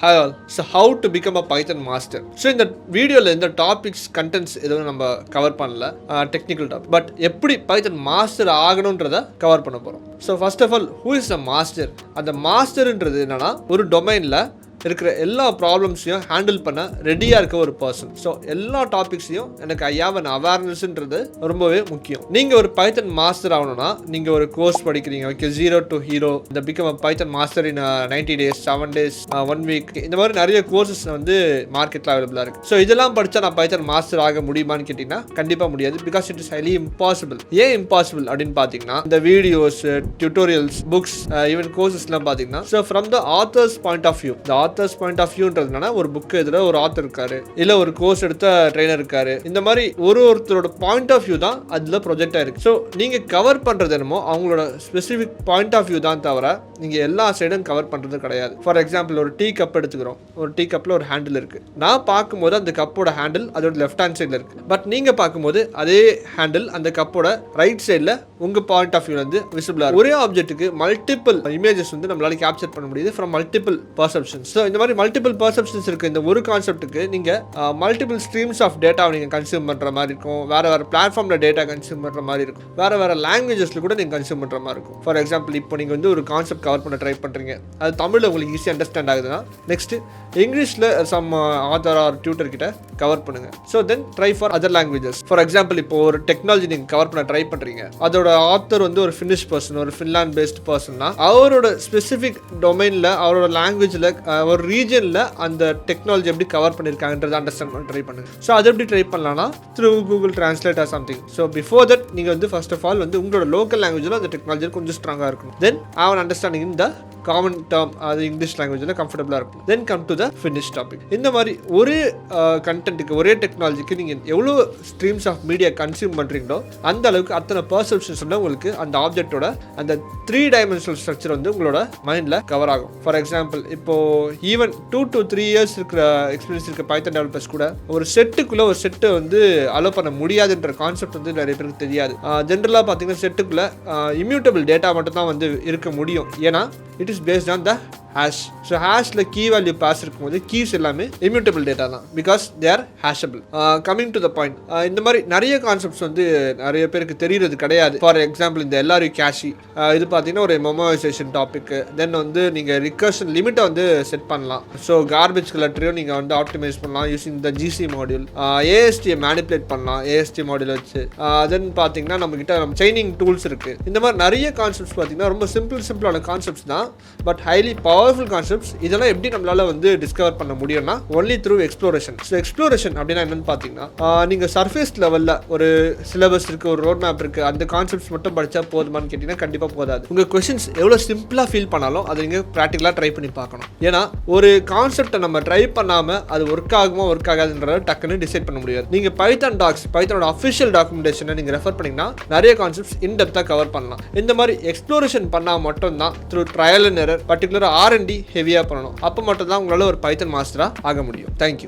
Hi all. So how to become a Python master? So in the video இந்த topics contents எதுவும் நம்ம cover பண்ணல technical topic but எப்படி பைத்தன் master ஆகணுன்றத cover பண்ண போகிறோம். So first of all who is a master? அந்த மாஸ்டர்ன்றது என்னன்னா ஒரு டொமைனில் இருக்கிற எல்லா ப்ராப்ளம்ஸையும் ஹேண்டில் பண்ண ரெடியாக இருக்க ஒரு பர்சன். ஸோ எல்லா டாபிக்ஸையும் எனக்கு ஐயாவன் அவேர்னஸ்ன்றது ரொம்பவே முக்கியம். நீங்கள் ஒரு பைத்தன் மாஸ்டர் ஆகணும்னா நீங்கள் ஒரு கோர்ஸ் படிக்கிறீங்க, ஓகே, 0 to Hero, இந்த become a Python master in 90 days, 7 days, 1 week, இந்த மாதிரி நிறைய கோர்சஸ் வந்து மார்க்கெட்டில் அவைலபிளாக இருக்குது. ஸோ இதெல்லாம் படித்தா நான் பைத்தன் மாஸ்டர் ஆக முடியுமான்னு கேட்டிங்கன்னா கண்டிப்பாக முடியாது. Because it is highly impossible. ஏன் இம்பாசிபிள் அப்படின்னு பார்த்தீங்கன்னா இந்த வீடியோஸ், டியூட்டோரியல்ஸ், புக்ஸ், ஈவன் கோர்சஸ்லாம் பார்த்தீங்கன்னா so from the author's point of view, author's point of வியூன்றதுனால ஒரு புக் எழுதுற ஒரு ஆத்தர் இருக்காரு, இல்ல ஒரு கோர்ஸ் எடுத்த ட்ரெயினர் இருக்காரு, இந்த மாதிரி ஒருத்தரோட பாயிண்ட் ஆஃப் வியூ தான் அதுல ப்ரொஜெக்ட் ஆயிருக்கு. ஸோ நீங்க கவர் பண்றது என்னமோ அவங்களோட ஸ்பெசிபிக் பாயிண்ட் ஆஃப் வியூ தான் தவிர நீங்க எல்லா சைடும் கவர் பண்றது கிடையாது. ஃபார் எக்ஸாம்பிள் ஒரு டீ கப் எடுத்துக்கிறோம். ஒரு டீ கப்ல ஒரு ஹேண்டில் இருக்கு. நான் பார்க்கும்போது அந்த கப்போட ஹேண்டில் அதோட லெஃப்ட் ஹேண்ட் சைட்ல இருக்கு. பட் நீங்க பார்க்கும்போது அதே ஹேண்டில் அந்த கப்போட ரைட் சைட்ல உங்க பாயிண்ட் ஆஃப் வியூ வந்து விசிபிளா இருக்கு. ஒரே ஆப்ஜெக்ட்டுக்கு மல்டிபிள் இமேஜஸ் வந்து நம்மளால கேப்சர் பண்ண முடியுது ஃப்ரம் மல்டிபிள் பர்செப்ஷன்ஸ். ஸோ இந்த மாதிரி மல்டிபிள் பர்செப்ஷன்ஸ் இருக்கு. இந்த ஒரு கான்செப்ட்டுக்கு நீங்க மல்டிபிள் ஸ்ட்ரீம்ஸ் ஆஃப் டேட்டாவை நீங்க கன்சியூம் பண்ற மாதிரி இருக்கும். வேற பிளாட்ஃபார்ம்ல டேட்டா கன்சியூம் பண்ற மாதிரி இருக்கும். வேற லாங்குவேஜஸ்ல கூட நீங்க கன்சியூம் பண்ற மாதிரி இருக்கும். ஃபார் எக்ஸாம்பிள் இப்போ நீங்க வந்து ஒரு கான்செப்ட் கவர் பண்ண ட்ரை பண்றீங்க, அது தமிழ்ல உங்களுக்கு ஈஸியா அண்டர்ஸ்டாண்ட் ஆகுதுன்னா நெக்ஸ்ட் இங்கிலீஷ்ல சம் ஆத்தர் ஆர் டியூட்டர் கிட்ட கவர் பண்ணுங்க. So then try for other languages. For example இப்போ ஒரு டெக்னாலஜி நீங்க கவர் பண்ண ட்ரை பண்றீங்க, அதோட ஆத்தர் வந்து ஒரு ஃபினிஷ் பர்சன், ஒரு ஃபின்லாண்ட் பேஸ்ட் பர்சன்னா அவரோட ஸ்பெசிபிக் டொமைன்ல அவரோட லாங்குவேஜ்ல ஒரு ரீஜன்ல அந்த டெக்னாலஜி எப்படி கவர் பண்ணிருக்காங்கன்றத அண்டர்ஸ்டாண்ட் பண்ண ட்ரை பண்ணுங்க. ஸோ அதை எப்படி ட்ரை பண்ணலாம்னா through Google translate or something. So before that நீங்க வந்து ஃபர்ஸ்ட் ஆஃப் ஆல் வந்து உங்களோட லோக்கல் லாங்குவேஜ்ல அந்த டெக்னாலஜி கொஞ்சம் ஸ்ட்ராங்கா இருக்கும். தென் அவன் அண்டர்ஸ்டாண்டிங் இந்த காமன் டேர்ம், அது இங்கிலீஷ் லாங்குவேஜில் கம்ஃபர்டபுளாக இருக்கும். தென் come to the finish topic. இந்த மாதிரி ஒரே கண்டென்ட்டுக்கு, ஒரே டெக்னாலஜிக்கு நீங்கள் எவ்வளோ ஸ்ட்ரீம்ஸ் ஆஃப் மீடியா கன்சியூம் பண்ணுறீங்களோ அந்த அளவுக்கு அத்தனை பர்செப்ஷன்ஸ் வந்து உங்களுக்கு அந்த ஆப்ஜெக்டோட அந்த 3 dimensional ஸ்ட்ரக்சர் வந்து உங்களோட மைண்டில் கவர் ஆகும். ஃபார் எக்ஸாம்பிள் இப்போ ஈவன் 2 to 3 years இருக்கிற எக்ஸ்பீரியன்ஸ் இருக்க பைத்தன் டெவலப்பர்ஸ் கூட ஒரு செட்டுக்குள்ளே ஒரு செட்டை வந்து அலோ பண்ண முடியாதுன்ற கான்செப்ட் வந்து நிறைய பேருக்கு தெரியாது. ஜென்ரலாக பார்த்தீங்கன்னா செட்டுக்குள்ளே இம்யூட்டபிள் டேட்டா மட்டும் தான் வந்து இருக்க முடியும். ஏன்னா it is based on the hash. So hashல key value pass இருக்கும்போது keys எல்லாமே immutable data தான், because they are hashable. Coming to the point, இந்த மாதிரி நிறைய கான்செப்ட்ஸ் வந்து நிறைய பேருக்கு தெரியறது கிடையாது. ஃபார் எக்ஸாம்பிள் இந்த LRU cache, இது பார்த்தீங்கன்னா ஒரு மெமோரைசேஷன் டாபிக். தென் வந்து நீங்கள் ரிகர்ஷன் லிமிட்டை வந்து செட் பண்ணலாம். ஸோ கார்பேஜ் கலெக்டரையும் நீங்கள் வந்து ஆப்டிமைஸ் பண்ணலாம் using the GC module. AST manipulate பண்ணலாம் AST மாடியூல் வச்சு. தென் பார்த்தீங்கன்னா நம்மக்கிட்ட செயினிங் டூல்ஸ் இருக்குது. இந்த மாதிரி நிறைய கான்செப்ட்ஸ் பார்த்தீங்கன்னா ரொம்ப சிம்பிளான கான்செப்ட்ஸ் தான், பட் ஹைலி பவர்ஃபுல் கான்செப்ட்ஸ். இதெல்லாம் எப்படி நம்மளால வந்து டிஸ்கவர் பண்ண முடியும்னா only through exploration. So exploration அப்படின்னா என்னன்னு பார்த்தீங்கன்னா நீங்கள் சர்ஃபேஸ் லெவலில் ஒரு சிலபஸ் இருக்குது, ஒரு ரோட் மேப் இருக்குது, அந்த கான்செப்ட்ஸ் மட்டும் படித்தா போதுமான்னு கேட்டிங்கன்னா கண்டிப்பாக போதாது. உங்கள் கொஸ்டின்ஸ் எவ்வளோ சிம்பிளாக ஃபீல் பண்ணாலும் அதை நீங்கள் ப்ராக்டிக்கலாக ட்ரை பண்ணி பார்க்கணும். ஏன்னா ஒரு கான்செப்டை நம்ம ட்ரை பண்ணாமல் அது ஒர்க் ஆகுமா ஒர்க் ஆகாதுன்றத டக்குன்னு டிசைட் பண்ண முடியாது. நீங்கள் பைத்தனோட அஃபிஷியல் டாக்குமெண்டேஷனை நீங்கள் ரெஃபர் பண்ணிங்கன்னா நிறைய கான்செப்ட்ஸ் இன்டெப்த்தாக கவர் பண்ணலாம். இந்த மாதிரி எக்ஸ்ப்ளோரேஷன் பண்ணால் மட்டும்தான் through trial and error, particular R&D ஹெவியாக பண்ணணும். அப்போ மட்டும் தான் உங்களால் ஒரு பைத்தன் மாஸ்டராக ஆக முடியும். தேங்க்யூ.